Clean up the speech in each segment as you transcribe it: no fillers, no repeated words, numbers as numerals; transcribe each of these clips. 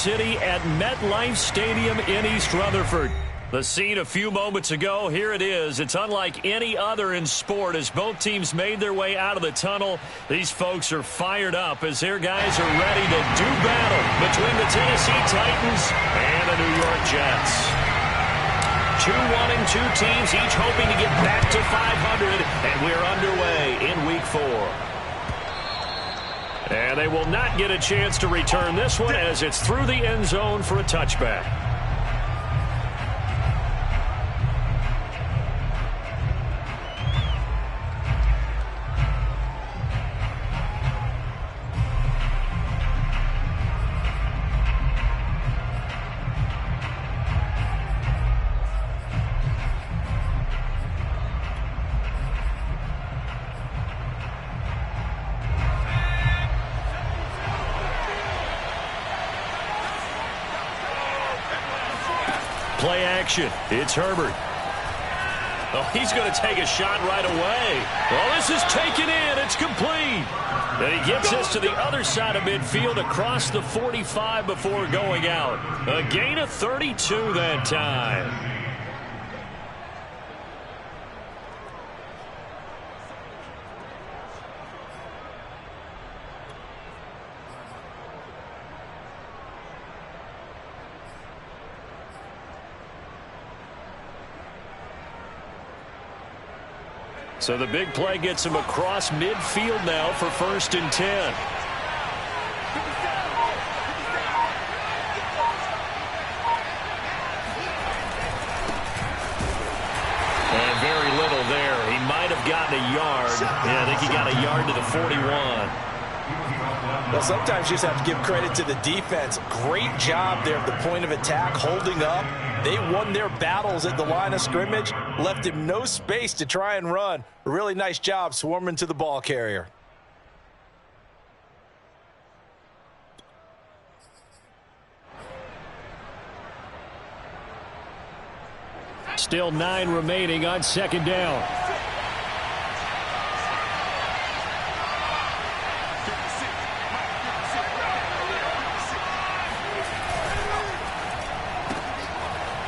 City at MetLife Stadium in East Rutherford. The scene a few moments ago, here it is. It's unlike any other in sport as both teams made their way out of the tunnel. These folks are fired up as their guys are ready to do battle between the Tennessee Titans and the New York Jets. 2-1-2 teams, each hoping to get back to 500, and we're underway in Week 4. And they will not get a chance to return this one as it's through the end zone for a touchback. Play action. It's Herbert. Oh, he's going to take a shot right away. Well, this is taken in. It's complete. And he gets this to the other side of midfield across the 45 before going out. A gain of 32 that time. So the big play gets him across midfield now for 1st and 10. And very little there. He might have gotten a yard. Yeah, I think he got a yard to the 41. Well, sometimes you just have to give credit to the defense. Great job there at the point of attack, holding up. They won their battles at the line of scrimmage, left him no space to try and run. A really nice job swarming to the ball carrier. Still 9 remaining on 2nd down.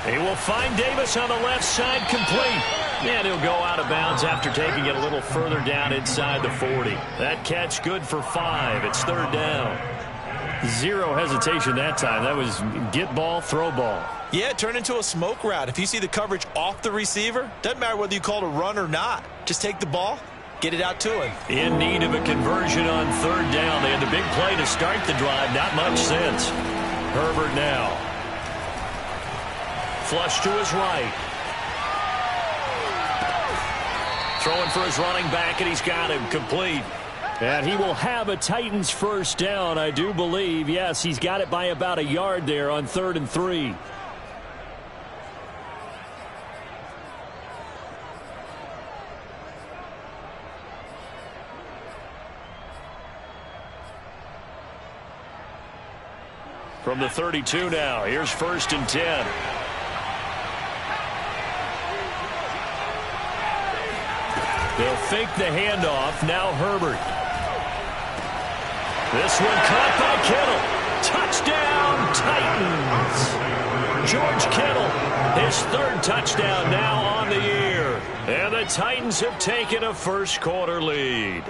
He will find Davis on the left side, complete. And he'll go out of bounds after taking it a little further down inside the 40. That catch good for 5. It's 3rd down. Zero hesitation that time. That was get ball, throw ball. Yeah, it turned into a smoke route. If you see the coverage off the receiver, doesn't matter whether you call it a run or not. Just take the ball, get it out to him. In need of a conversion on 3rd down. They had the big play to start the drive. Not much since. Herbert now. Flush to his right. Throwing for his running back, and he's got him complete. And he will have a Titans 1st down, I do believe. Yes, he's got it by about a yard there on 3rd and 3. From the 32 now, here's 1st and 10. They'll fake the handoff. Now Herbert. This one caught by Kittle. Touchdown, Titans. George Kittle, his 3rd touchdown now on the year. And the Titans have taken a 1st quarter lead.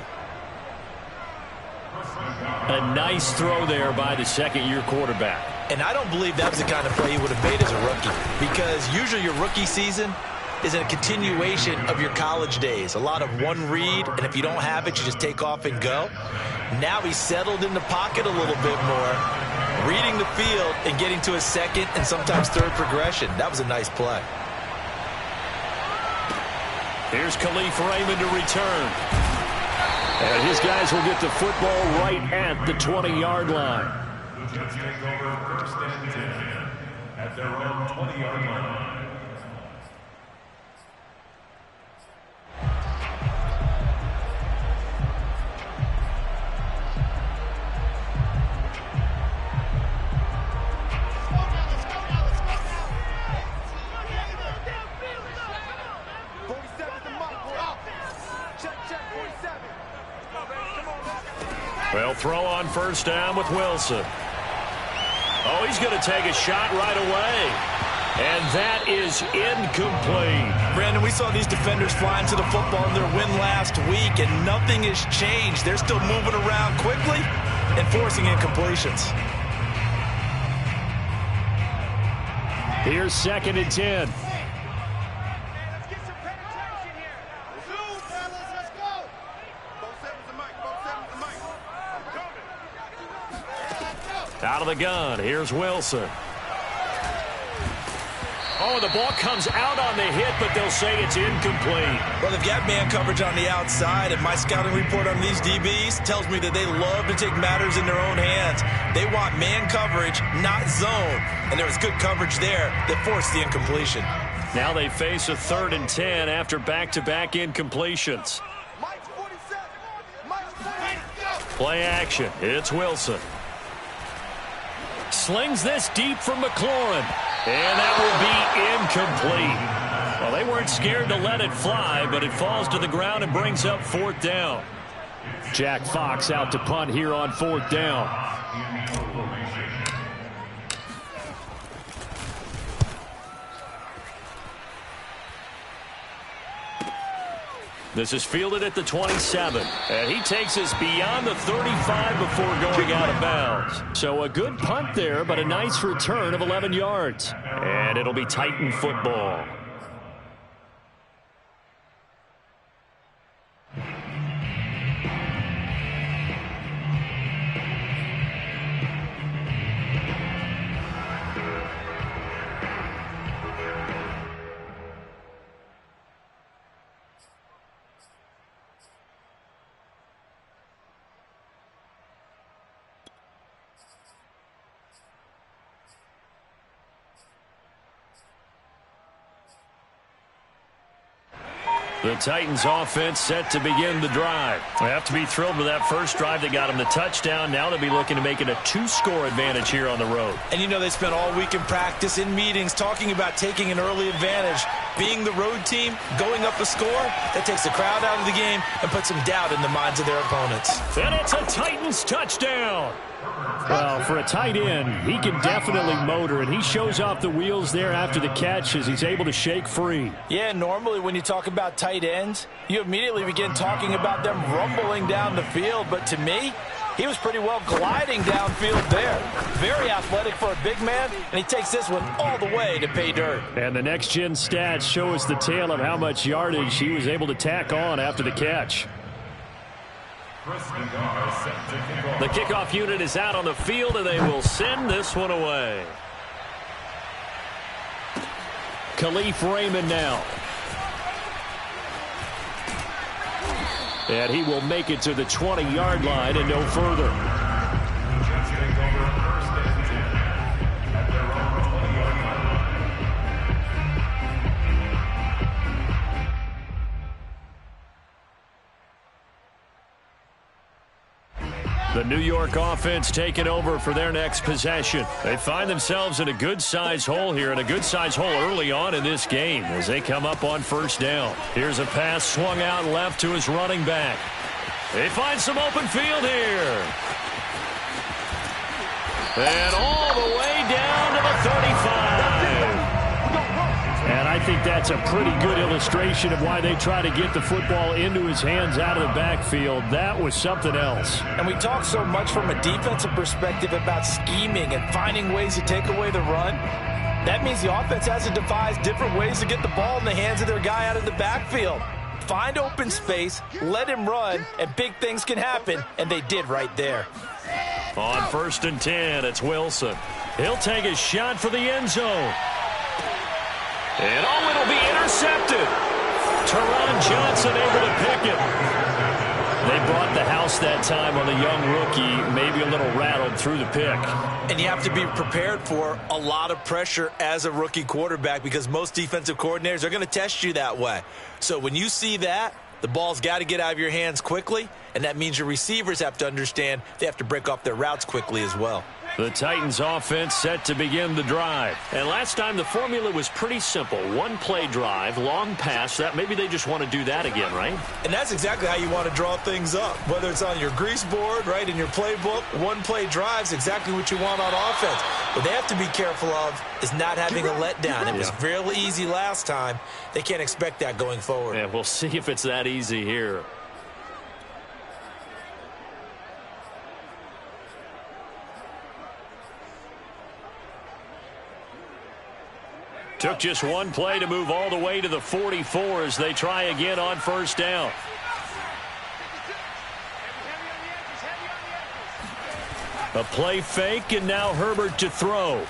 A nice throw there by the 2nd-year quarterback. And I don't believe that was the kind of play he would have made as a rookie. Because usually your rookie season is a continuation of your college days. A lot of one read, and if you don't have it, you just take off and go. Now he's settled in the pocket a little bit more, reading the field and getting to his 2nd and sometimes 3rd progression. That was a nice play. Here's Khalif Raymond to return. And his guys will get the football right at the 20-yard line. Jets take over 1st and 10 at their own 20-yard line. Well, throw on 1st down with Wilson. Oh, he's going to take a shot right away. And that is incomplete. Brandon, we saw these defenders flying to the football in their win last week, and nothing has changed. They're still moving around quickly and forcing incompletions. Here's 2nd and 10. Out of the gun, here's Wilson. Oh, the ball comes out on the hit, but they'll say it's incomplete. Well, they've got man coverage on the outside, and my scouting report on these DBs tells me that they love to take matters in their own hands. They want man coverage, not zone, and there was good coverage there that forced the incompletion. Now they face a 3rd and 10 after back-to-back incompletions. Play action, it's Wilson. Slings this deep from McLaurin. And that will be incomplete. Well, they weren't scared to let it fly, but it falls to the ground and brings up 4th down. Jack Fox out to punt here on 4th down. This is fielded at the 27. And he takes us beyond the 35 before going out of bounds. So a good punt there, but a nice return of 11 yards. And it'll be Titan football. The Titans offense set to begin the drive. They have to be thrilled with that first drive that got them the touchdown. Now they'll be looking to make it a 2-score advantage here on the road. And you know they spent all week in practice, in meetings, talking about taking an early advantage. Being the road team, going up a score, that takes the crowd out of the game and puts some doubt in the minds of their opponents. And it's a Titans touchdown. Well, for a tight end, he can definitely motor, and he shows off the wheels there after the catch as he's able to shake free. Yeah, normally when you talk about tight ends, you immediately begin talking about them rumbling down the field. But to me, he was pretty well gliding downfield there. Very athletic for a big man, and he takes this one all the way to pay dirt. And the next-gen stats show us the tale of how much yardage he was able to tack on after the catch. The kickoff unit is out on the field, and they will send this one away. Khalif Raymond now. And he will make it to the 20-yard line and no further. The New York offense taking over for their next possession. They find themselves in a good-sized hole here, and a good-sized hole early on in this game as they come up on 1st down. Here's a pass swung out left to his running back. They find some open field here. And all the way down to the 35. And I think that's a pretty good illustration of why they try to get the football into his hands out of the backfield. That was something else. And we talk so much from a defensive perspective about scheming and finding ways to take away the run. That means the offense has to devise different ways to get the ball in the hands of their guy out of the backfield. Find open space, let him run, and big things can happen, and they did right there. On 1st and 10, it's Wilson. He'll take a shot for the end zone. And oh, it'll be intercepted. Teron Johnson able to pick it. They brought the house that time on the young rookie, maybe a little rattled through the pick. And you have to be prepared for a lot of pressure as a rookie quarterback because most defensive coordinators are going to test you that way. So when you see that, the ball's got to get out of your hands quickly, and that means your receivers have to understand they have to break off their routes quickly as well. The Titans offense set to begin the drive. And last time the formula was pretty simple. One play drive, long pass. That maybe they just want to do that again, right? And that's exactly how you want to draw things up. Whether it's on your grease board, right, in your playbook, one play drive is exactly what you want on offense. What they have to be careful of is not having a letdown. It was fairly easy last time. They can't expect that going forward. Yeah, we'll see if it's that easy here. Took just one play to move all the way to the 44 as they try again on first down. A play fake, and now Herbert to throw.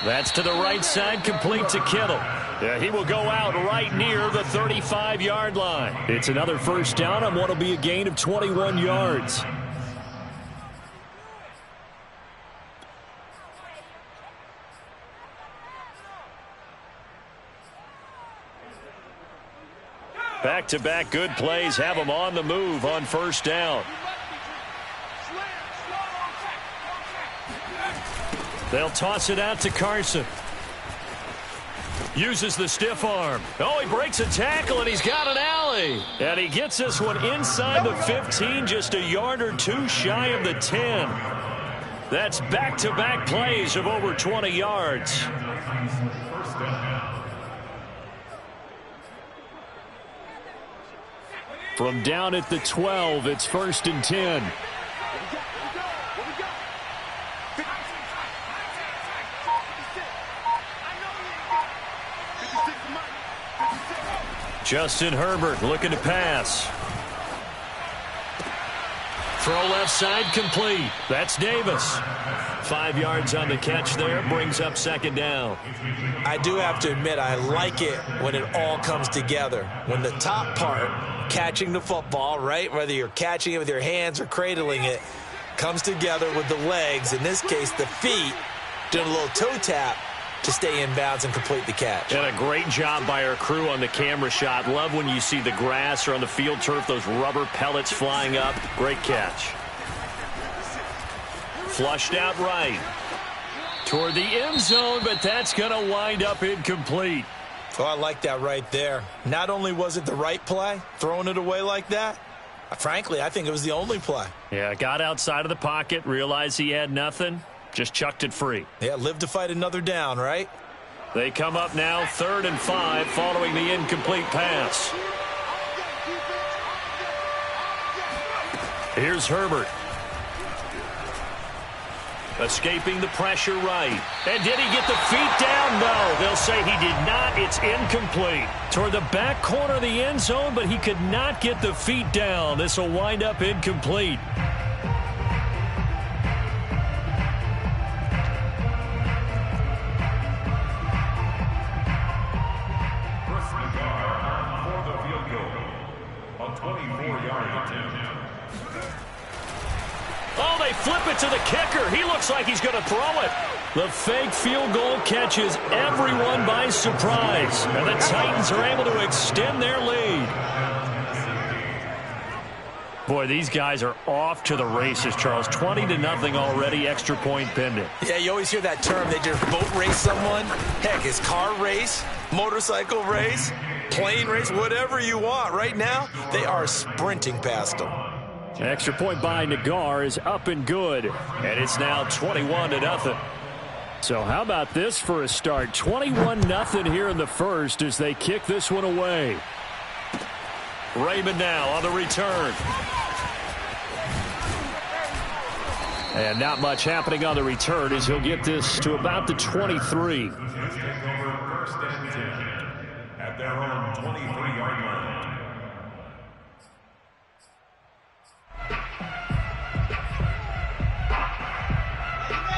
That's to the right side, complete to Kittle. Yeah, he will go out right near the 35-yard line. It's another first down on what will be a gain of 21 yards. Back-to-back good plays have them on the move on first down. They'll toss it out to Carson. Uses the stiff arm. Oh, he breaks a tackle, and he's got an alley. And he gets this one inside the 15, just a yard or two shy of the 10. That's back-to-back plays of over 20 yards. From down at the 12, it's 1st and 10. Justin Herbert looking to pass. Throw left side complete. That's Davis. 5 yards on the catch there. Brings up second down. I do have to admit, I like it when it all comes together. When the top part, catching the football, right, whether you're catching it with your hands or cradling it, comes together with the legs, in this case the feet, doing a little toe tap to stay in bounds and complete the catch. And a great job by our crew on the camera shot. Love when you see the grass or on the field turf, those rubber pellets flying up. Great catch. Flushed out right. Toward the end zone, but that's going to wind up incomplete. Oh, I like that right there. Not only was it the right play, throwing it away like that, frankly, I think it was the only play. Yeah, got outside of the pocket, realized he had nothing, just chucked it free. Yeah, live to fight another down, right? They come up now 3rd and 5 following the incomplete pass. Here's Herbert. Escaping the pressure right. And did he get the feet down? No. They'll say he did not. It's incomplete. Toward the back corner of the end zone, but he could not get the feet down. This will wind up incomplete. For the field goal. A 24-yard attempt. Oh, they flip it to the kicker. He looks like he's going to throw it. The fake field goal catches everyone by surprise. And the Titans are able to extend their lead. Boy, these guys are off to the races, Charles. 20-0 already, extra point pending. Yeah, you always hear that term. They just boat race someone. Heck, it's car race, motorcycle race, plane race, whatever you want. Right now, they are sprinting past them. Extra point by Nagar is up and good, and it's now 21-0. So how about this for a start? 21-0 here in the first as they kick this one away. Raymond now on the return. And not much happening on the return as he'll get this to about the 23. Take over 1st and 10 at their own 23-yard line.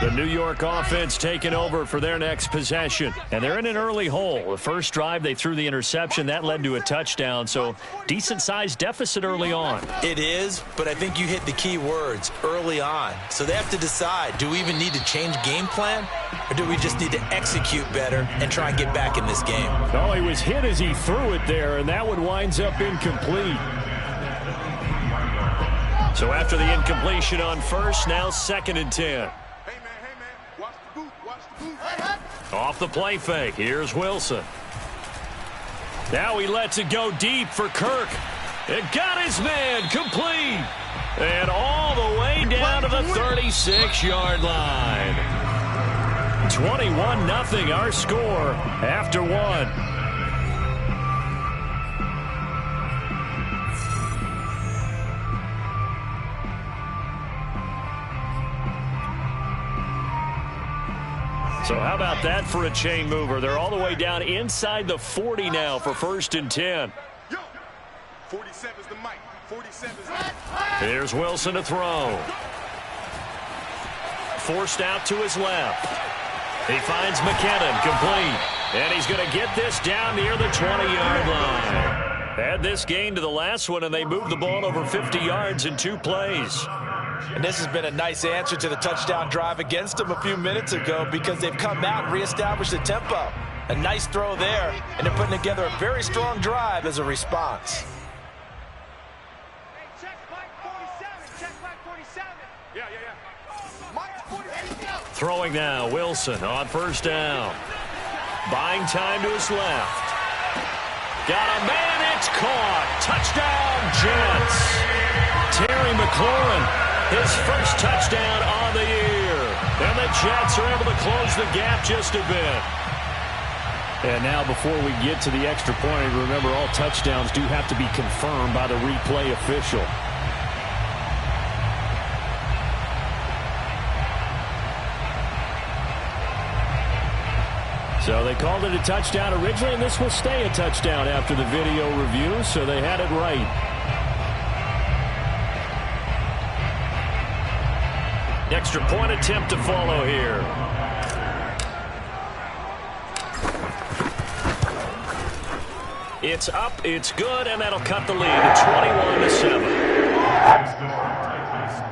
The New York offense taking over for their next possession. And they're in an early hole. The first drive, they threw the interception. That led to a touchdown. So decent-sized deficit early on. It is, but I think you hit the key words, early on. So they have to decide, do we even need to change game plan? Or do we just need to execute better and try and get back in this game? Oh, he was hit as he threw it there, and that one winds up incomplete. So after the incompletion on first, now 2nd and 10. Off the play fake, here's Wilson. Now he lets it go deep for Kirk. It got his man complete. And all the way down to the 36-yard line. 21-0 our score after 1. So how about that for a chain mover? They're all the way down inside the 40 now for 1st and 10. 47's the mic. 47's Here's Wilson to throw. Forced out to his left. He finds McKinnon complete. And he's going to get this down near the 20-yard line. Add this gain to the last one, and they moved the ball over 50 yards in 2 plays. And this has been a nice answer to the touchdown drive against them a few minutes ago because they've come out and reestablished the tempo. A nice throw there, and they're putting together a very strong drive as a response. Hey, check Mike 47. Check Mike 47. Yeah. Mike 47. Throwing now, Wilson on 1st down. Buying time to his left. Got a man, it's caught. Touchdown, Jets. Terry McLaurin. His first touchdown on the year. And the Jets are able to close the gap just a bit. And now before we get to the extra point, remember all touchdowns do have to be confirmed by the replay official. So they called it a touchdown originally, and this will stay a touchdown after the video review, so they had it right. Extra point attempt to follow here. It's up, it's good, and that'll cut the lead to 21-7. Titans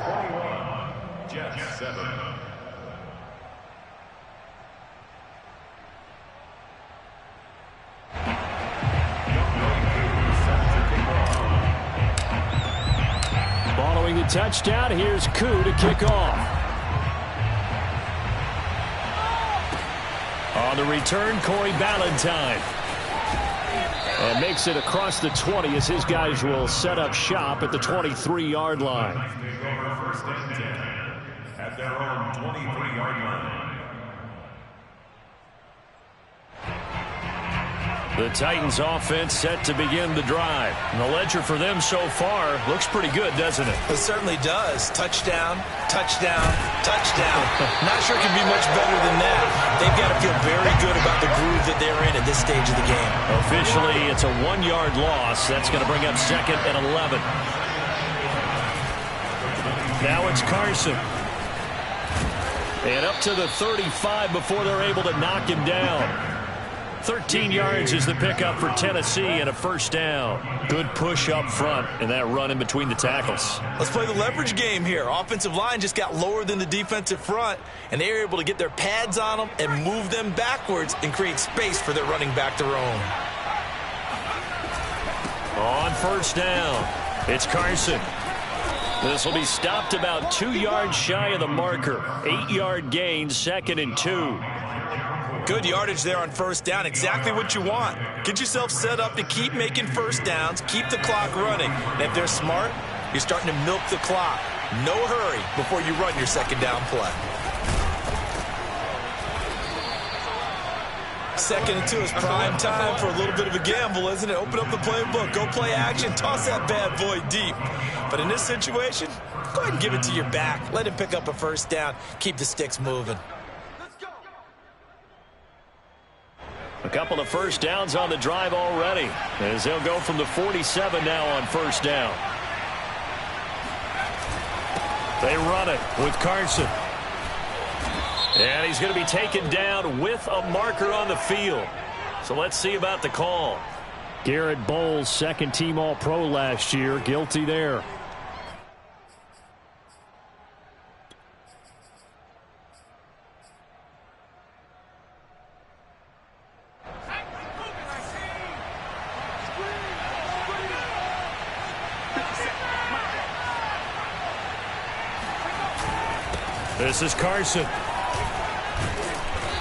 21, Jets 7. Following the touchdown, here's Koo to kick off. On the return, Corey Ballantyne. And makes it across the 20 as his guys will set up shop at the 23-yard line. Take over 1st and 10 at their own 23-yard line. The Titans offense set to begin the drive. And the ledger for them so far looks pretty good, doesn't it? It certainly does. Touchdown, touchdown, touchdown. Not sure it can be much better than that. They've got to feel very good about the groove that they're in at this stage of the game. Officially, it's a 1-yard loss. That's going to bring up 2nd and 11. Now it's Carson. And up to the 35 before they're able to knock him down. 13 yards is the pickup for Tennessee and a 1st down. Good push up front and that run in between the tackles. Let's play the leverage game here. Offensive line just got lower than the defensive front, and they were able to get their pads on them and move them backwards and create space for their running back to roam. On 1st down, it's Carson. This will be stopped about 2 yards shy of the marker. 8-yard gain, 2nd and 2. Good yardage there on 1st down. Exactly what you want. Get yourself set up to keep making 1st downs, keep the clock running. And if they're smart, you're starting to milk the clock. No hurry before you run your 2nd down play. 2nd and 2 is prime time for a little bit of a gamble, isn't it? Open up the playbook, go play action, toss that bad boy deep. But in this situation, go ahead and give it to your back. Let him pick up a 1st down. Keep the sticks moving. A couple of 1st downs on the drive already, as they'll go from the 47 now on 1st down. They run it with Carson. And he's going to be taken down with a marker on the field. So let's see about the call. Garrett Bowles, 2nd team All-Pro last year, guilty there. This is Carson.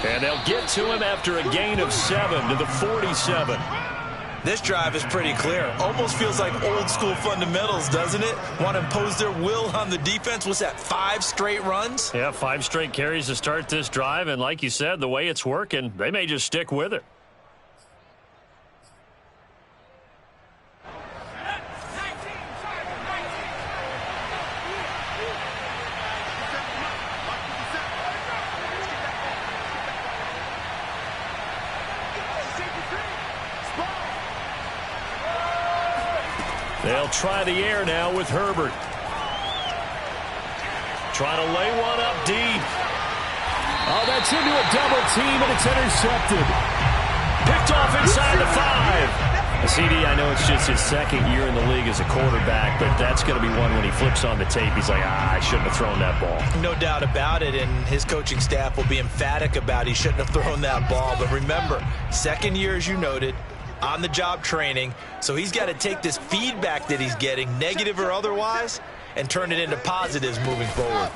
And they'll get to him after a gain of 7 to the 47. This drive is pretty clear. Almost feels like old school fundamentals, doesn't it? Want to impose their will on the defense. What's that, 5 straight runs? Yeah, 5 straight carries to start this drive. And like you said, the way it's working, they may just stick with it. They'll try the air now with Herbert. Trying to lay one up deep. Oh, that's into a double team, and it's intercepted. Picked off inside the 5. CD, I know it's just his second year in the league as a quarterback, but that's going to be one when he flips on the tape. He's like, I shouldn't have thrown that ball. No doubt about it, and his coaching staff will be emphatic about he shouldn't have thrown that ball. But remember, second year, as you noted, on-the-job training, so he's got to take this feedback that he's getting, negative or otherwise, and turn it into positives moving forward.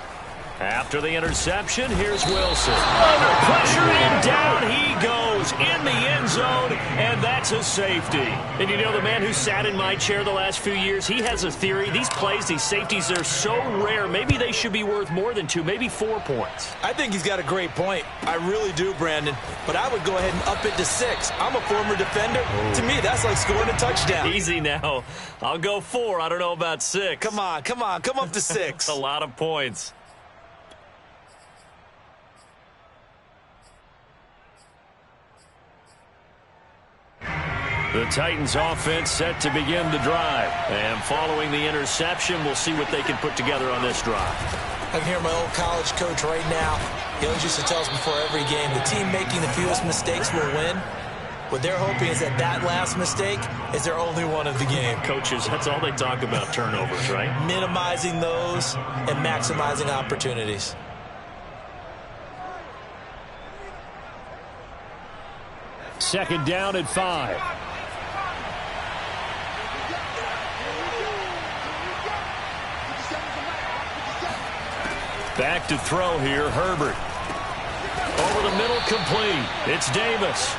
After the interception, here's Wilson. Under pressure, and down he goes in the end zone, and that's a safety. And you know, the man who sat in my chair the last few years, he has a theory. These plays, these safeties, they're so rare. Maybe they should be worth more than 2, maybe 4 points. I think he's got a great point. I really do, Brandon. But I would go ahead and up it to 6. I'm a former defender. To me, that's like scoring a touchdown. Easy now. I'll go 4. I don't know about 6. Come on. Come up to 6. A lot of points. The Titans offense set to begin the drive. And following the interception, we'll see what they can put together on this drive. I can hear my old college coach right now. He always used to tell us before every game, the team making the fewest mistakes will win. What they're hoping is that last mistake is their only one of the game. Coaches, that's all they talk about, turnovers, right? Minimizing those and maximizing opportunities. Second down at 5. Back to throw here, Herbert. Over the middle, complete. It's Davis.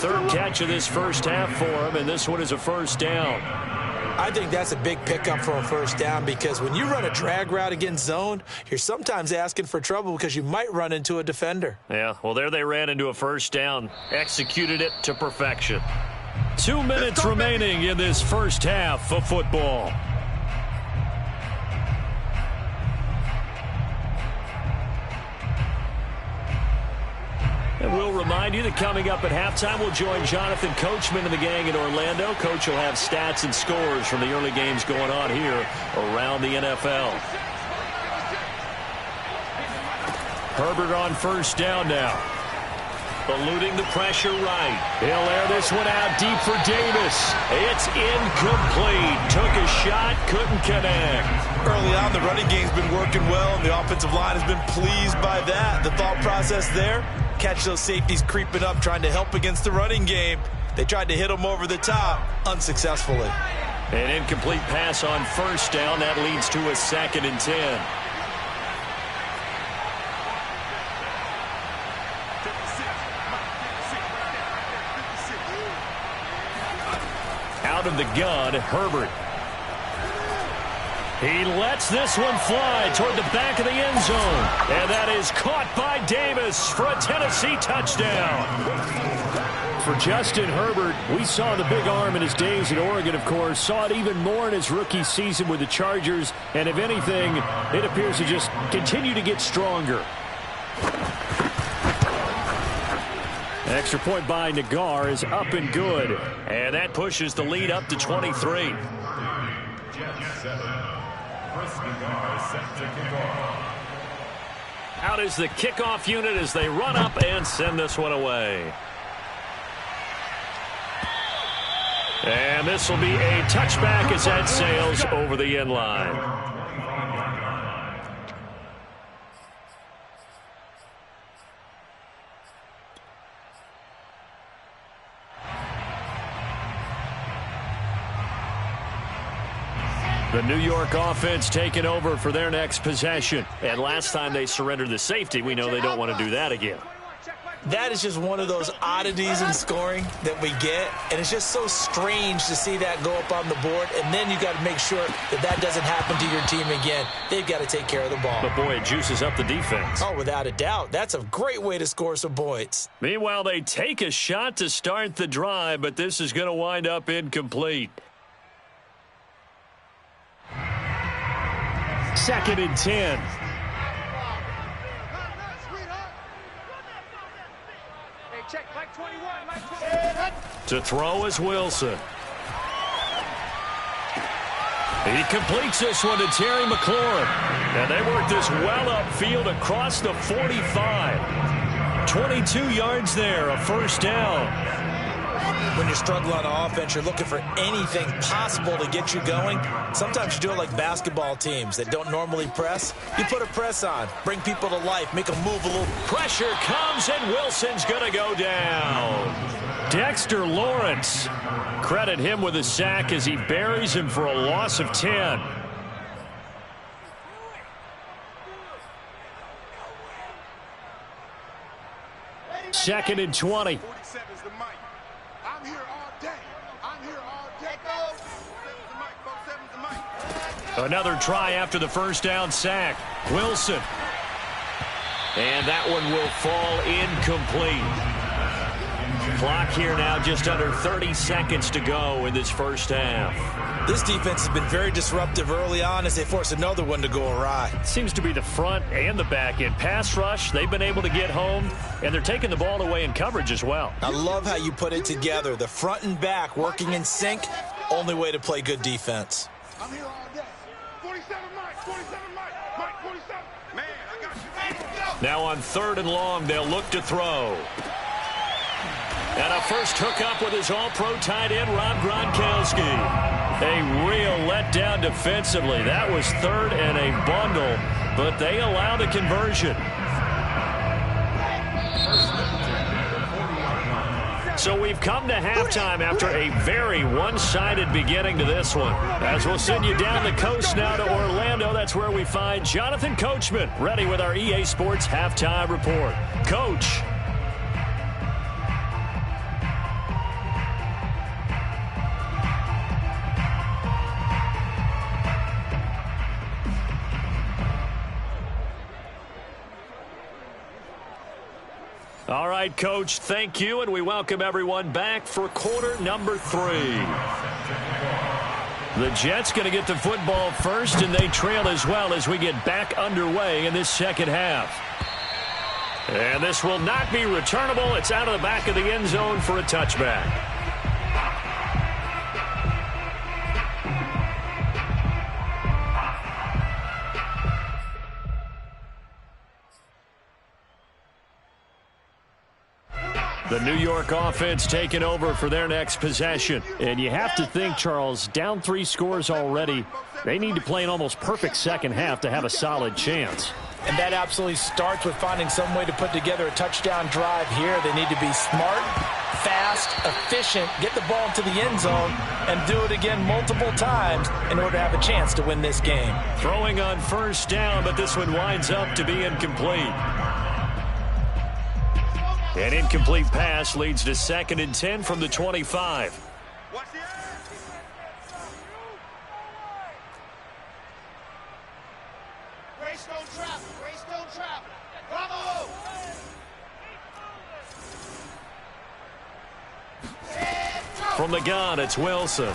Third catch of this first half for him, and this one is a first down. I think that's a big pickup for a first down because when you run a drag route against zone, you're sometimes asking for trouble because you might run into a defender. Yeah, well, there they ran into a first down. Executed it to perfection. 2 minutes remaining in this first half of football. And we'll remind you that coming up at halftime, we'll join Jonathan Coachman and the gang in Orlando. Coach will have stats and scores from the early games going on here around the NFL. Herbert on first down now. Eluding the pressure right. He'll air this one out deep for Davis. It's incomplete. Took a shot, couldn't connect. Early on, the running game's been working well, and the offensive line has been pleased by that. The thought process there, catch those safeties creeping up, trying to help against the running game. They tried to hit them over the top, unsuccessfully. An incomplete pass on first down. That leads to a 2nd and 10. Out of the gun, Herbert. He lets this one fly toward the back of the end zone. And that is caught by Davis for a Tennessee touchdown. For Justin Herbert, we saw the big arm in his days at Oregon, of course. Saw it even more in his rookie season with the Chargers. And if anything, it appears to just continue to get stronger. Extra point by Nagar is up and good. And that pushes the lead up to 23. Out is the kickoff unit as they run up and send this one away. And this will be a touchback as that sails over the end line. The New York offense taking over for their next possession. And last time they surrendered the safety, we know they don't want to do that again. That is just one of those oddities in scoring that we get, and it's just so strange to see that go up on the board, and then you got to make sure that that doesn't happen to your team again. They've got to take care of the ball. But, boy, it juices up the defense. Oh, without a doubt. That's a great way to score some points. Meanwhile, they take a shot to start the drive, but this is going to wind up incomplete. 2nd and 10. Check, Mike 21, Mike 21. To throw is Wilson. He completes this one to Terry McLaurin. And they work this well upfield across the 45. 22 yards there, a first down. When you struggle on offense, you're looking for anything possible to get you going. Sometimes you do it like basketball teams that don't normally press. You put a press on, bring people to life, make them move a little. Pressure comes, and Wilson's going to go down. Dexter Lawrence. Credit him with a sack as he buries him for a loss of 10. Second and 20. I'm here all day. I'm here all day. Another try after the first down sack. Wilson. And that one will fall incomplete. Clock here now just under 30 seconds to go in this first half. This defense has been very disruptive early on as they force another one to go awry. Seems to be the front and the back end. Pass rush, they've been able to get home, and they're taking the ball away in coverage as well. I love how you put it together. The front and back working in sync, only way to play good defense. I'm here all day. 47 Mike, 47 Mike, Mike 47. Man, I got you. Now on 3rd and long, they'll look to throw. And a first hookup with his all-pro tight end, Rob Gronkowski. A real letdown defensively. That was 3rd and a bundle, but they allowed a conversion. So we've come to halftime after a very one-sided beginning to this one. As we'll send you down the coast now to Orlando, that's where we find Jonathan Coachman ready with our EA Sports Halftime Report. Coach. All right, Coach, thank you, and we welcome everyone back for quarter number 3. The Jets going to get the football first, and they trail as well as we get back underway in this second half. And this will not be returnable. It's out of the back of the end zone for a touchback. The New York offense taking over for their next possession. And you have to think, Charles, down 3 scores already. They need to play an almost perfect second half to have a solid chance. And that absolutely starts with finding some way to put together a touchdown drive here. They need to be smart, fast, efficient, get the ball into the end zone, and do it again multiple times in order to have a chance to win this game. Throwing on first down, but this one winds up to be incomplete. An incomplete pass leads to 2nd and 10 from the 25. From the gun, it's Wilson.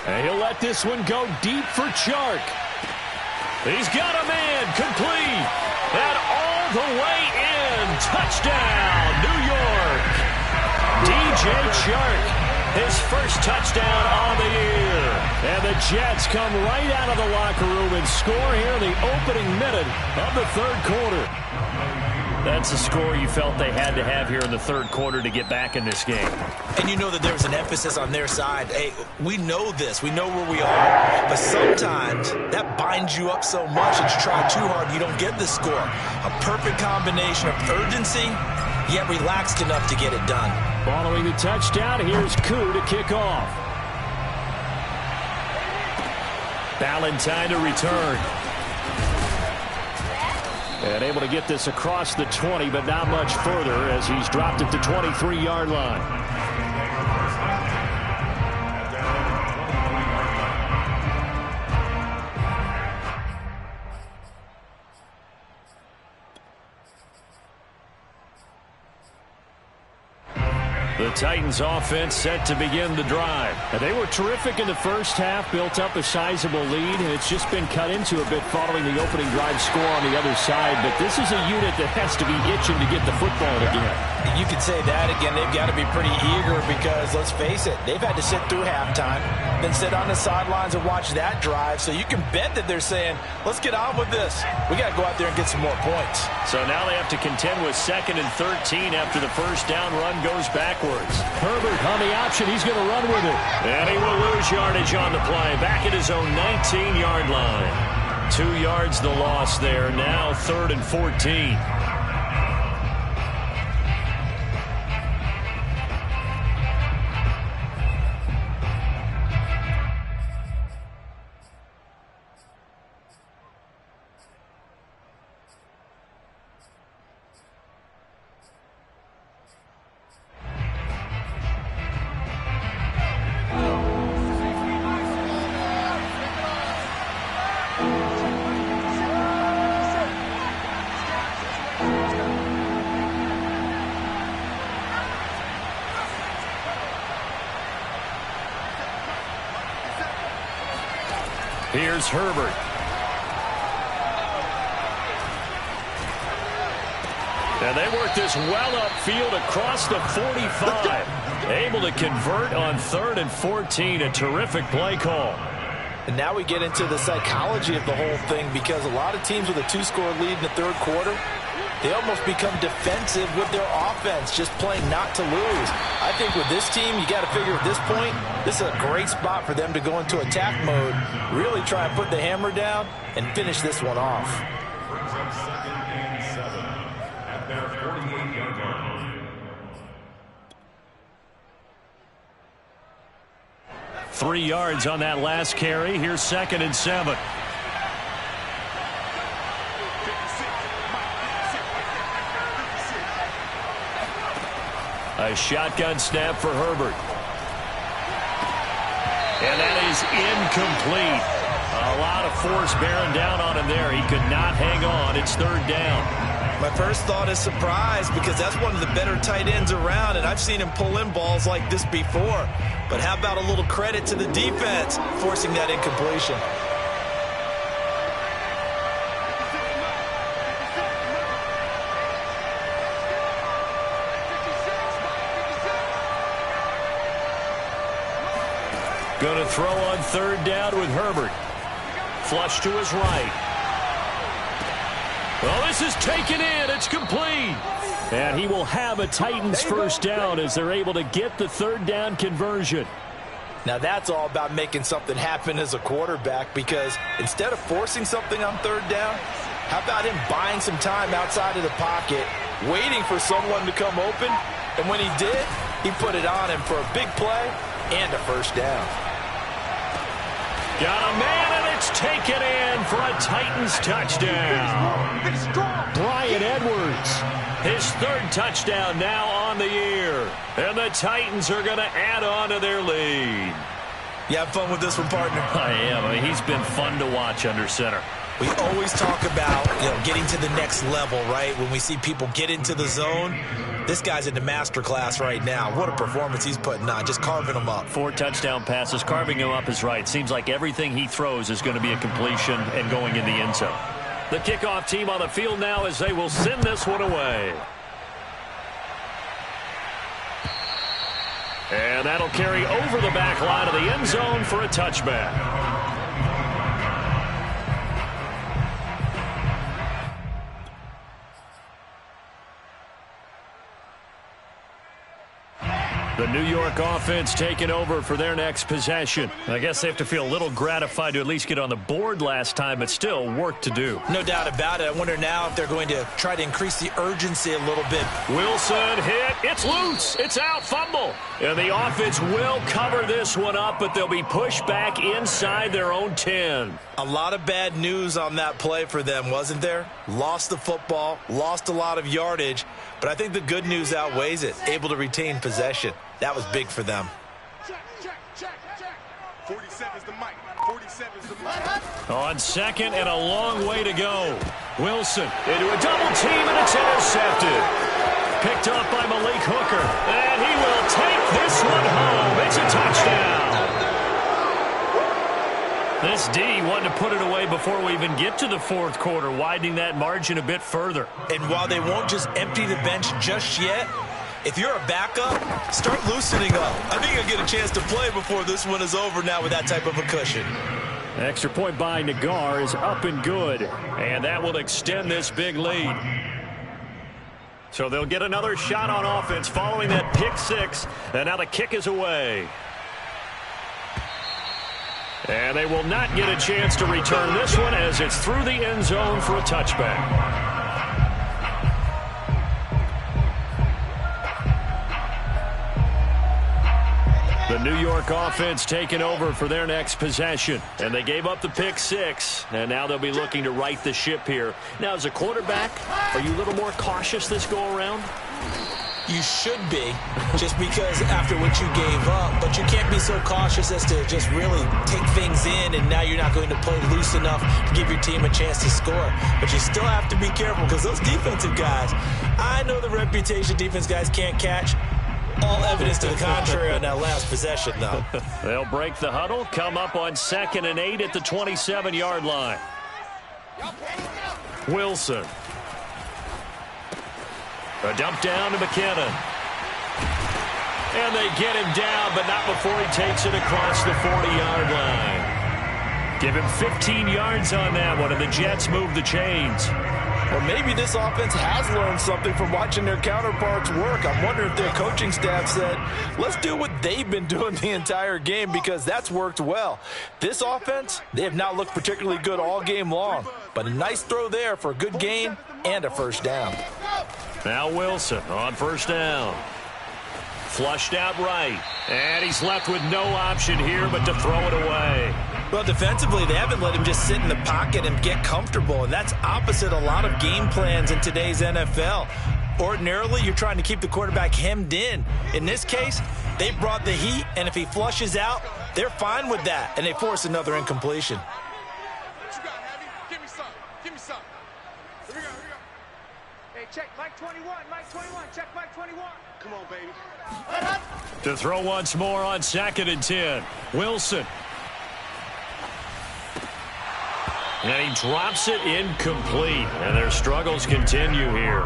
And he'll let this one go deep for Chark. He's got a man, complete. And all the way in. Touchdown, New York. DJ Chark, his first touchdown on the year. And the Jets come right out of the locker room and score here in the opening minute of the 3rd quarter. That's a score you felt they had to have here in the 3rd quarter to get back in this game. And you know that there's an emphasis on their side. Hey, we know this. We know where we are. But sometimes that binds you up so much that you try too hard, you don't get the score. A perfect combination of urgency, yet relaxed enough to get it done. Following the touchdown, here's Koo to kick off. Ballantyne to return. And able to get this across the 20, but not much further as he's dropped at the 23-yard line. The Titans offense set to begin the drive. And they were terrific in the first half, built up a sizable lead, and it's just been cut into a bit following the opening drive score on the other side. But this is a unit that has to be itching to get the football again. You could say that again. They've got to be pretty eager because, let's face it, they've had to sit through halftime, then sit on the sidelines and watch that drive. So you can bet that they're saying, let's get on with this. We got to go out there and get some more points. So now they have to contend with 2nd and 13 after the first down run goes backwards. Herbert on the option. He's going to run with it. And he will lose yardage on the play. Back at his own 19-yard line. 2 yards the loss there. Now 3rd and 14. Here's Herbert. And they work this well upfield across the 45. Able to convert on 3rd and 14. A terrific play call. And now we get into the psychology of the whole thing because a lot of teams with a 2-score lead in the 3rd quarter, they almost become defensive with their offense, just playing not to lose. I think with this team, you got to figure at this point, this is a great spot for them to go into attack mode, really try and put the hammer down and finish this one off. 3 yards on that last carry. Here's 2nd and 7. A shotgun snap for Herbert. And that is incomplete. A lot of force bearing down on him there. He could not hang on. It's 3rd down. My first thought is surprise because that's one of the better tight ends around, and I've seen him pull in balls like this before. But how about a little credit to the defense forcing that incompletion? Going to throw on 3rd down with Herbert. Flush to his right. Well, this is taken in. It's complete. And he will have a Titans first down as they're able to get the 3rd down conversion. Now that's all about making something happen as a quarterback because instead of forcing something on 3rd down, how about him buying some time outside of the pocket, waiting for someone to come open, and when he did, he put it on him for a big play and a first down. Got a man, and it's taken in for a Titans touchdown. Bryan Edwards. His 3rd touchdown now on the year. And the Titans are going to add on to their lead. You have fun with this one, partner? I am. I mean, he's been fun to watch under center. We always talk about, getting to the next level, right? When we see people get into the zone, this guy's in the master class right now. What a performance he's putting on, just carving them up. 4 touchdown passes. Carving him up is right. Seems like everything he throws is going to be a completion and going in the end zone. The kickoff team on the field now as they will send this one away. And that'll carry over the back line of the end zone for a touchback. The New York offense taking over for their next possession. I guess they have to feel a little gratified to at least get on the board last time, but still work to do. No doubt about it. I wonder now if they're going to try to increase the urgency a little bit. Wilson hit. It's loose. It's out. Fumble. And the offense will cover this one up, but they'll be pushed back inside their own 10. A lot of bad news on that play for them, wasn't there? Lost the football, lost a lot of yardage, but I think the good news outweighs it. Able to retain possession. That was big for them. Check. 47's the mic. 47's the mic. On second and a long way to go. Wilson into a double team, and it's intercepted. Picked up by Malik Hooker. And he will take this one home. It's a touchdown. This D wanted to put it away before we even get to the fourth quarter, widening that margin a bit further. And while they won't just empty the bench just yet, if you're a backup, start loosening up. I think you'll get a chance to play before this one is over now with that type of a cushion. Extra point by Nagar is up and good. And that will extend this big lead. So they'll get another shot on offense following that pick six. And now the kick is away. And they will not get a chance to return this one as it's through the end zone for a touchback. The New York offense taking over for their next possession. And they gave up the pick six. And now they'll be looking to right the ship here. Now, as a quarterback, are you a little more cautious this go-around? You should be, just because after what you gave up. But you can't be so cautious as to just really take things in, and now you're not going to play loose enough to give your team a chance to score. But you still have to be careful because those defensive guys, I know the reputation defense guys can't catch. All evidence to the contrary on that last possession, though. They'll break the huddle, come up on 2nd and 8 at the 27-yard line. Wilson. A dump down to McKinnon. And they get him down, but not before he takes it across the 40-yard line. Give him 15 yards on that one, and the Jets move the chains. Well, maybe this offense has learned something from watching their counterparts work. I'm wondering if their coaching staff said, let's do what they've been doing the entire game, because that's worked well. This offense, they have not looked particularly good all game long, but a nice throw there for a good gain and a first down. Now Wilson on first down. Flushed out right. And he's left with no option here but to throw it away. Well, defensively, they haven't let him just sit in the pocket and get comfortable, and that's opposite a lot of game plans in today's NFL. Ordinarily, you're trying to keep the quarterback hemmed in. In this case, they brought the heat, and if he flushes out, they're fine with that, and they force another incompletion. What you got, Heavy? Give me some. Here we go. Hey, check Mike 21. Check Mike 21. Come on, baby. To throw once more on 2nd and 10. Wilson. And he drops it incomplete. And their struggles continue here.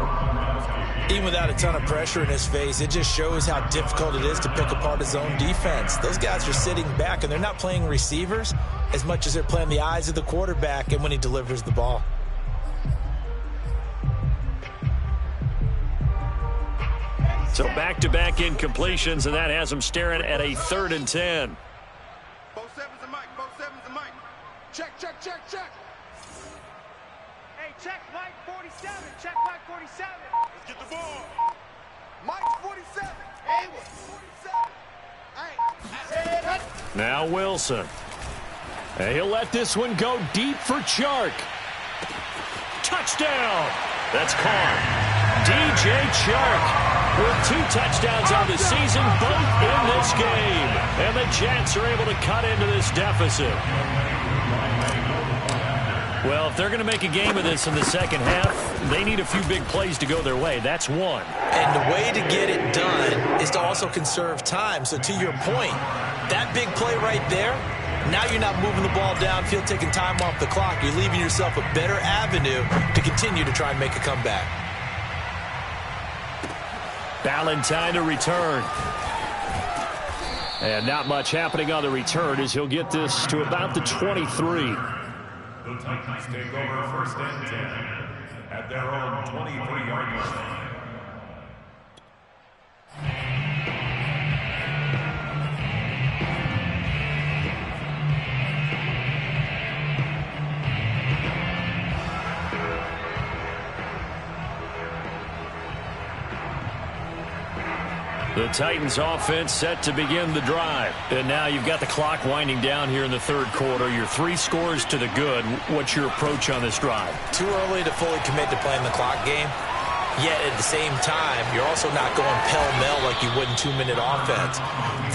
Even without a ton of pressure in his face, it just shows how difficult it is to pick apart his own defense. Those guys are sitting back, and they're not playing receivers as much as they're playing the eyes of the quarterback and when he delivers the ball. So back-to-back incompletions, and that has them staring at a 3rd and 10. Both sevens and Mike. Check. Hey, check Mike 47. Check Mike 47. Let's get the ball. Mike 47. Hey, 47. Hey. Now Wilson. And he'll let this one go deep for Chark. Touchdown. That's caught. DJ Chark with 2 touchdowns on the season, both in this game. And the Jets are able to cut into this deficit. Well, if they're going to make a game of this in the second half, they need a few big plays to go their way. That's one. And the way to get it done is to also conserve time. So to your point, that big play right there, now you're not moving the ball downfield, taking time off the clock. You're leaving yourself a better avenue to continue to try and make a comeback. Ballantyne to return. And not much happening on the return as he'll get this to about the 23. The Titans take over 1st and 10 at their own 23-yard line. The Titans offense set to begin the drive. And now you've got the clock winding down here in the third quarter. You're 3 scores to the good. What's your approach on this drive? Too early to fully commit to playing the clock game. Yet at the same time, you're also not going pell-mell like you would in 2-minute offense.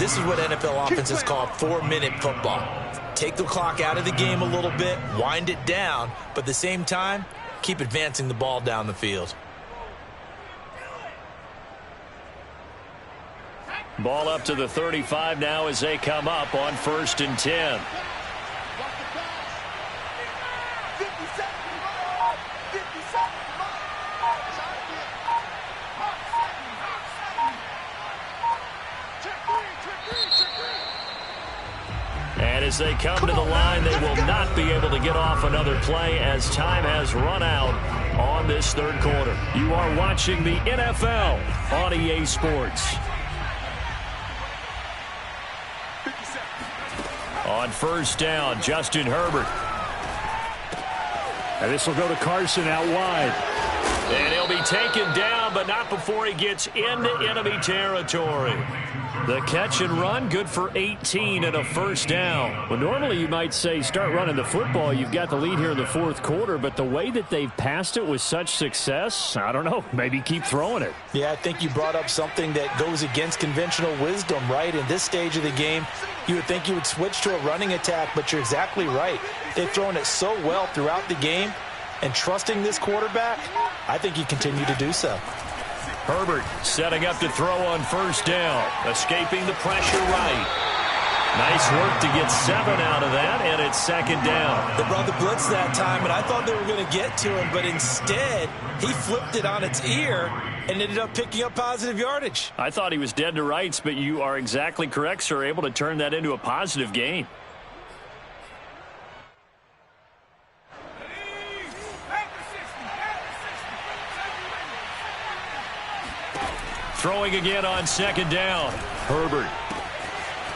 This is what NFL offenses call 4-minute football. Take the clock out of the game a little bit, wind it down, but at the same time, keep advancing the ball down the field. Ball up to the 35 now as they come up on 1st and 10. And as they come to the line, they will not be able to get off another play as time has run out on this third quarter. You are watching the NFL on EA Sports. On 1st down, Justin Herbert. And this will go to Carson out wide. And he'll be taken down, but not before he gets into enemy territory. The catch and run, good for 18 and a 1st down. Well, normally you might say start running the football. You've got the lead here in the 4th quarter, but the way that they've passed it with such success, I don't know, maybe keep throwing it. Yeah, I think you brought up something that goes against conventional wisdom, right? In this stage of the game, you would think you would switch to a running attack, but you're exactly right. They've thrown it so well throughout the game, and trusting this quarterback, I think you continue to do so. Herbert setting up to throw on 1st down, escaping the pressure right. Nice work to get 7 out of that, and it's 2nd down. They brought the blitz that time, and I thought they were going to get to him, but instead, he flipped it on its ear and ended up picking up positive yardage. I thought he was dead to rights, but you are exactly correct, sir, able to turn that into a positive gain. Throwing again on 2nd down. Herbert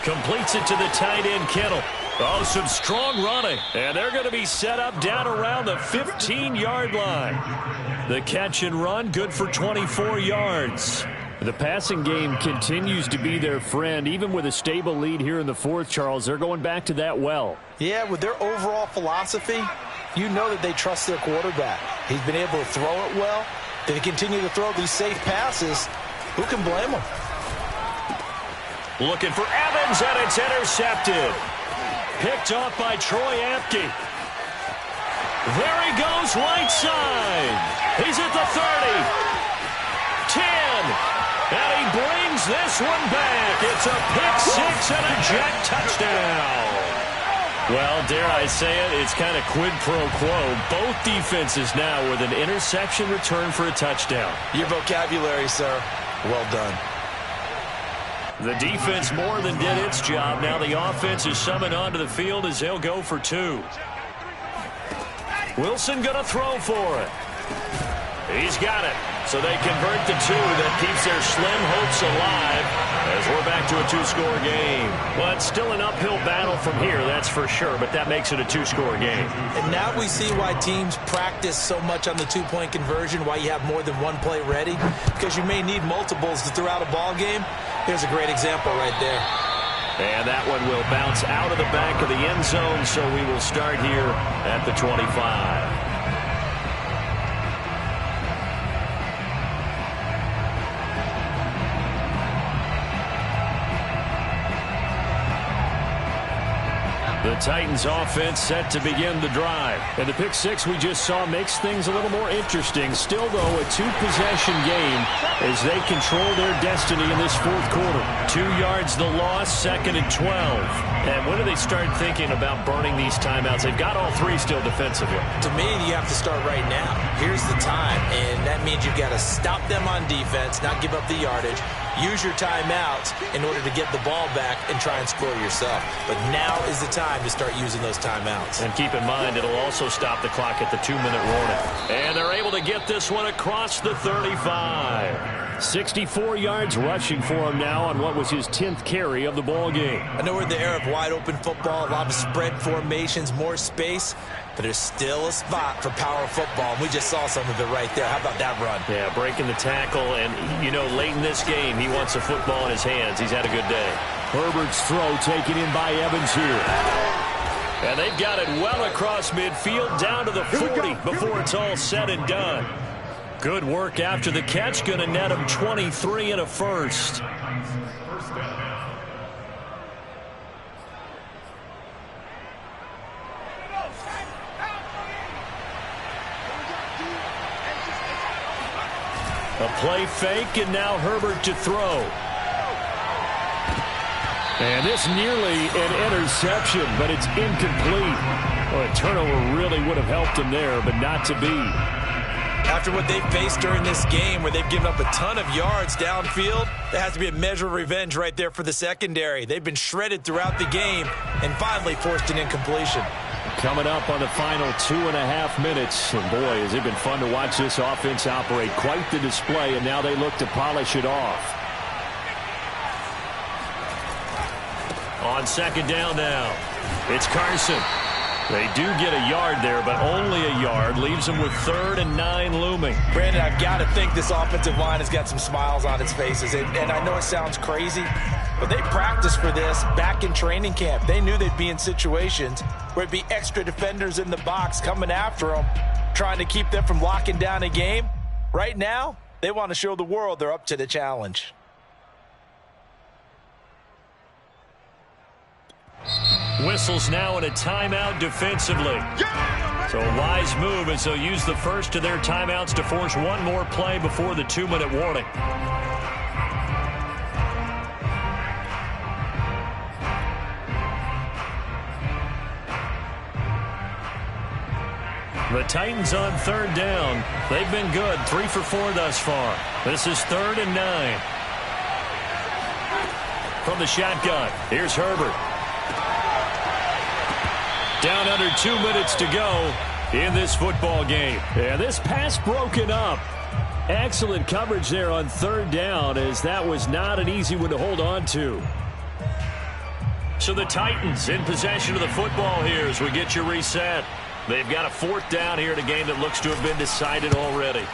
completes it to the tight end, Kittle. Oh, some strong running. And they're going to be set up down around the 15-yard line. The catch and run, good for 24 yards. The passing game continues to be their friend. Even with a stable lead here in the 4th, Charles, they're going back to that well. Yeah, with their overall philosophy, you know that they trust their quarterback. He's been able to throw it well. They continue to throw these safe passes. Who can blame them? Looking for Evans, and it's intercepted. Picked off by Troy Apke. There he goes, right side. He's at the 30. 10. And he brings this one back. It's a pick 6 and a jet touchdown. Well, dare I say it, it's kind of quid pro quo. Both defenses now with an interception return for a touchdown. Your vocabulary, sir. Well done. The defense more than did its job. Now the offense is summoned onto the field as they'll go for 2. Wilson going to throw for it. He's got it. So they convert the 2. That keeps their slim hopes alive as we're back to a 2-score game. Well, it's still an uphill battle from here, that's for sure, but that makes it a 2-score game. And now we see why teams practice so much on the 2-point conversion, why you have more than one play ready, because you may need multiples to throw out a ball game. Here's a great example right there. And that one will bounce out of the back of the end zone, so we will start here at the 25. The Titans offense set to begin the drive. And the pick 6 we just saw makes things a little more interesting. Still, though, a 2-possession game as they control their destiny in this 4th quarter. 2 yards the loss, 2nd and 12. And when do they start thinking about burning these timeouts? They've got all 3 still defensively. To me, you have to start right now. Here's the time, and that means you've got to stop them on defense, not give up the yardage. Use your timeouts in order to get the ball back and try and score yourself. But now is the time to start using those timeouts. And keep in mind, it'll also stop the clock at the 2-minute warning. And they're able to get this one across the 35. 64 yards rushing for him now on what was his 10th carry of the ball game. I know we're in the era of wide open football, a lot of spread formations, more space. but there's still a spot for power football, and we just saw some of it right there. How about that run? Yeah, breaking the tackle, and, you know, late in this game, he wants the football in his hands. He's had a good day. Herbert's throw taken in by Evans here. And they've got it well across midfield down to the 40 before it's all said and done. Good work after the catch. Going to net him 23 and a first. A play fake, and now Herbert to throw. And this nearly an interception, but it's incomplete. Well, a turnover really would have helped him there, but not to be. After what they've faced during this game, where they've given up a ton of yards downfield, there has to be a measure of revenge right there for the secondary. They've been shredded throughout the game and finally forced an incompletion. Coming up on the final 2.5 minutes. And boy, has it been fun to watch this offense operate. Quite the display, and now they look to polish it off. On second down now, it's Carson. They do get a yard there, but only a yard. Leaves them with 3rd and 9 looming. Brandon, I've got to think this offensive line has got some smiles on its faces. And I know it sounds crazy, but they practiced for this back in training camp. They knew they'd be in situations where it'd be extra defenders in the box coming after them, trying to keep them from locking down a game. Right now, they want to show the world they're up to the challenge. Whistles now in a timeout defensively. So a wise move as they'll use the first of their timeouts to force one more play before the 2-minute warning. The Titans on 3rd down. They've been good, 3 for 4 thus far. This is 3rd and 9. From the shotgun, here's Herbert. Down under 2 minutes to go in this football game. Yeah, this pass broken up. Excellent coverage there on 3rd down, as that was not an easy one to hold on to. So the Titans in possession of the football here as we get you reset. They've got a 4th down here in a game that looks to have been decided already.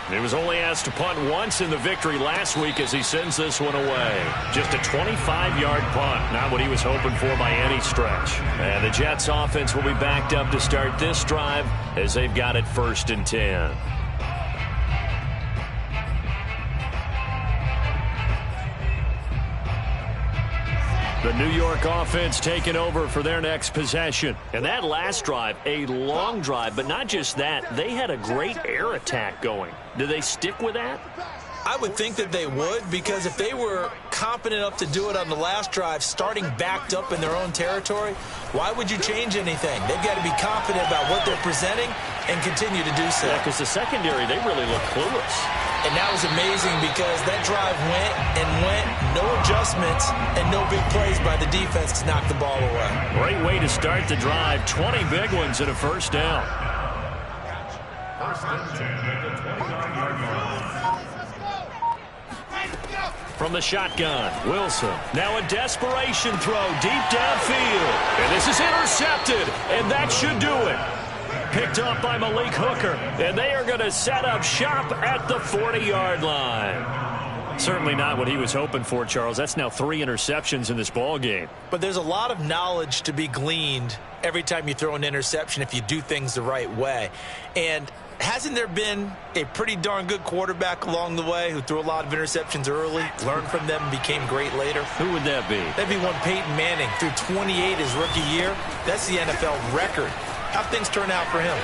He was only asked to punt once in the victory last week as he sends this one away. Just a 25-yard punt, not what he was hoping for by any stretch. And the Jets offense will be backed up to start this drive as they've got it 1st and 10. The New York offense taking over for their next possession. And that last drive, a long drive, but not just that. They had a great air attack going. Do they stick with that? I would think that they would, because if they were confident enough to do it on the last drive, starting backed up in their own territory, why would you change anything? They've got to be confident about what they're presenting and continue to do so. Yeah, because the secondary, they really look clueless. And that was amazing because that drive went and went, no adjustments, and no big plays by the defense to knock the ball away. Great way to start the drive. 20 big ones and a 1st down. 1st and 10 at the 29-yard line. From the shotgun, Wilson. Now a desperation throw deep downfield. And this is intercepted, and that should do it. Picked up by Malik Hooker, and they are going to set up shop at the 40-yard line. Certainly not what he was hoping for, Charles. That's now 3 interceptions in this ball game. But there's a lot of knowledge to be gleaned every time you throw an interception if you do things the right way. And hasn't there been a pretty darn good quarterback along the way who threw a lot of interceptions early, learned from them, and became great later? Who would that be? That'd be one Peyton Manning. Threw 28 his rookie year. That's the NFL record. How'd things turn out for him?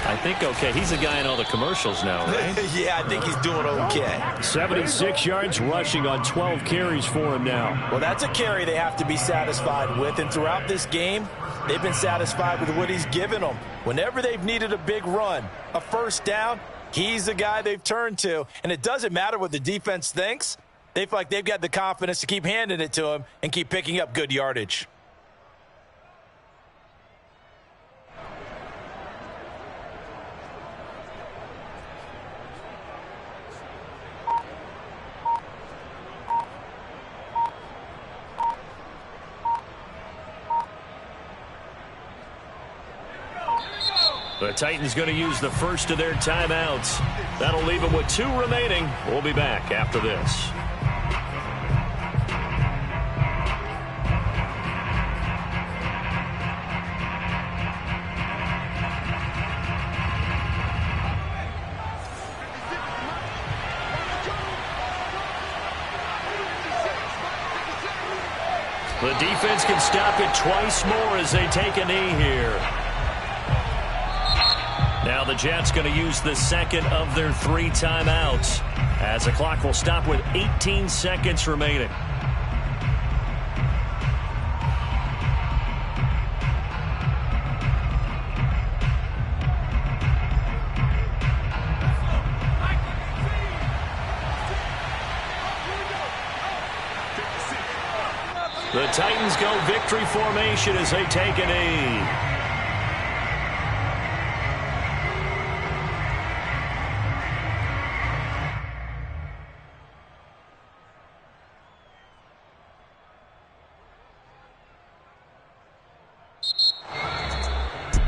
I think okay. He's the guy in all the commercials now, right? Yeah, I think he's doing okay. 76 yards rushing on 12 carries for him now. Well, that's a carry they have to be satisfied with. And throughout this game, they've been satisfied with what he's given them. Whenever they've needed a big run, a 1st down, he's the guy they've turned to. And it doesn't matter what the defense thinks. They feel like they've got the confidence to keep handing it to him and keep picking up good yardage. The Titans going to use the first of their timeouts. That'll leave them with 2 remaining. We'll be back after this. The defense can stop it twice more as they take a knee here. Now the Jets going to use the second of their 3 timeouts as the clock will stop with 18 seconds remaining. The Titans go victory formation as they take a knee.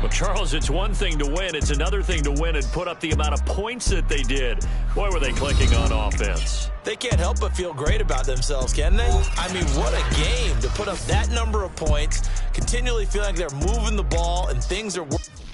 Well, Charles, it's one thing to win. It's another thing to win and put up the amount of points that they did. Boy, were they clicking on offense. They can't help but feel great about themselves, can they? I mean, what a game to put up that number of points, continually feeling like they're moving the ball and things are working.